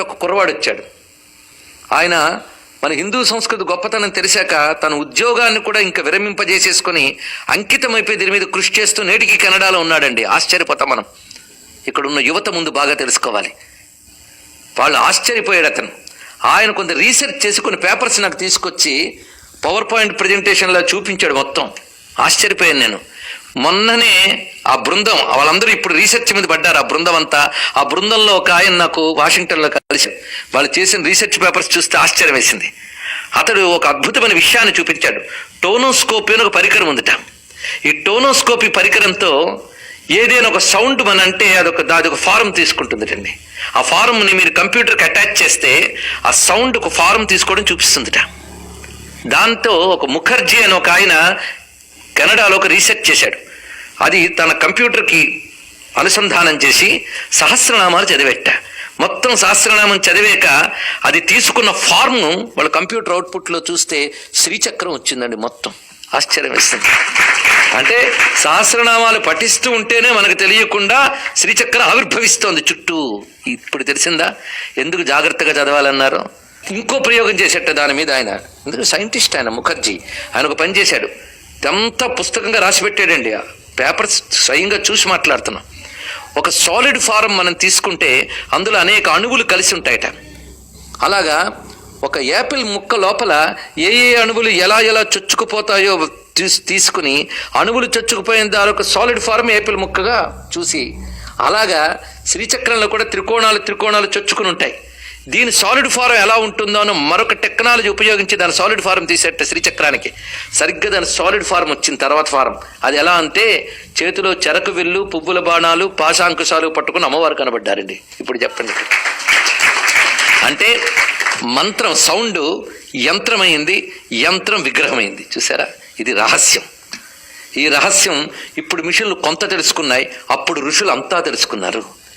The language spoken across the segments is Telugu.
ఒక కుర్రవాడు వచ్చాడు. ఆయన మన హిందూ సంస్కృతి గొప్పతనం తెలిసాక తన ఉద్యోగాన్ని కూడా ఇంకా విరమింపజేసేసుకొని అంకితమైపోయి దీని మీద కృషి చేస్తూ నేటికి కెనడాలో ఉన్నాడండి. ఆశ్చర్యపోతాం మనం. ఇక్కడ ఉన్న యువత ముందు బాగా తెలుసుకోవాలి. వాళ్ళు ఆశ్చర్యపోయాడు అతను. ఆయన కొంత రీసెర్చ్ చేసి కొన్ని పేపర్స్ నాకు తీసుకొచ్చి పవర్ పాయింట్ ప్రజెంటేషన్లో చూపించాడు మొత్తం. ఆశ్చర్యపోయాను నేను. మొన్ననే ఆ బృందం వాళ్ళందరూ ఇప్పుడు రీసెర్చ్ మీద పడ్డారు. ఆ బృందం అంతా, ఆ బృందంలో ఒక ఆయన నాకు వాషింగ్టన్లో కలిసి వాళ్ళు చేసిన రీసెర్చ్ పేపర్స్ చూస్తే ఆశ్చర్యం వేసింది. అతడు ఒక అద్భుతమైన విషయాన్ని చూపించాడు. టోనోస్కోపీ అని ఒక పరికరం ఉందిట. ఈ టోనోస్కోపీ పరికరంతో ఏదైనా ఒక సౌండ్ మన అంటే అదొక ఫారం తీసుకుంటుందిటండి. ఆ ఫారంని మీరు కంప్యూటర్కి అటాచ్ చేస్తే ఆ సౌండ్ ఒక ఫారం తీసుకోవడం చూపిస్తుందిట. దాంతో ఒక ముఖర్జీ అని ఒక ఆయన కెనడాలో ఒక రీసెర్చ్ చేశాడు. అది తన కంప్యూటర్కి అనుసంధానం చేసి సహస్రనామాలు చదివేట. మొత్తం సహస్రనామం చదివాక అది తీసుకున్న ఫార్మ్ వాళ్ళ కంప్యూటర్ అవుట్పుట్లో చూస్తే శ్రీచక్రం వచ్చిందండి. మొత్తం ఆశ్చర్యం వేస్తుంది. అంటే సహస్రనామాలు పఠిస్తూ ఉంటేనే మనకు తెలియకుండా శ్రీచక్రం ఆవిర్భవిస్తోంది చుట్టూ. ఇప్పుడు తెలిసిందా ఎందుకు జాగ్రత్తగా చదవాలన్నారు? ఇంకో ప్రయోగం చేసేట దాని మీద ఆయన. ఎందుకు సైంటిస్ట్ ఆయన ముఖర్జీ. ఆయన ఒక పని చేశాడు. ఇదంతా పుస్తకంగా రాసి పెట్టాడండి. ఆ పేపర్స్ స్వయంగా చూసి మాట్లాడుతున్నాం. ఒక సాలిడ్ ఫారం మనం తీసుకుంటే అందులో అనేక అణువులు కలిసి ఉంటాయట. అలాగా ఒక యాపిల్ ముక్క లోపల ఏ ఏ అణువులు ఎలా ఎలా చొచ్చుకుపోతాయో తీసుకుని అణువులు చొచ్చుకుపోయిన దాని ఒక సాలిడ్ ఫారం యాపిల్ ముక్కగా చూసి, అలాగా శ్రీచక్రంలో కూడా త్రికోణాలు చొచ్చుకుని ఉంటాయి. దీని సాలిడ్ ఫారం ఎలా ఉంటుందో అని మరొక టెక్నాలజీ ఉపయోగించి దాని సాలిడ్ ఫారం తీసేట శ్రీచక్రానికి. సరిగ్గా దాని సాలిడ్ ఫారం వచ్చిన తర్వాత ఫారం అది ఎలా అంటే చేతిలో చెరకు విల్లు, పువ్వుల బాణాలు, పాశాంకుశాలు పట్టుకుని అమ్మవారు కనబడ్డారండి. ఇప్పుడు చెప్పండి. అంటే మంత్రం సౌండ్ యంత్రమైంది, యంత్రం విగ్రహమైంది. చూసారా? ఇది రహస్యం. ఈ రహస్యం ఇప్పుడు మిషన్లు కొంత తెలుసుకున్నాయి, అప్పుడు ఋషులు అంతా తెలుసుకున్నారు.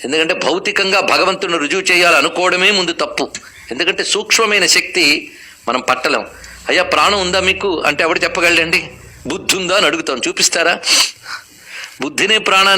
ఎందుకంటే భౌతికంగా భగవంతుని రుజువు చేయాలనుకోవడమే ముందు తప్పు. ఎందుకంటే సూక్ష్మమైన శక్తి మనం పట్టలేం. అయ్యా ప్రాణం ఉందా మీకు అంటే ఎవడు చెప్పగలండి? బుద్ధి ఉందా అని అడుగుతాం. చూపిస్తారా? బుద్ధినే ప్రాణాన్ని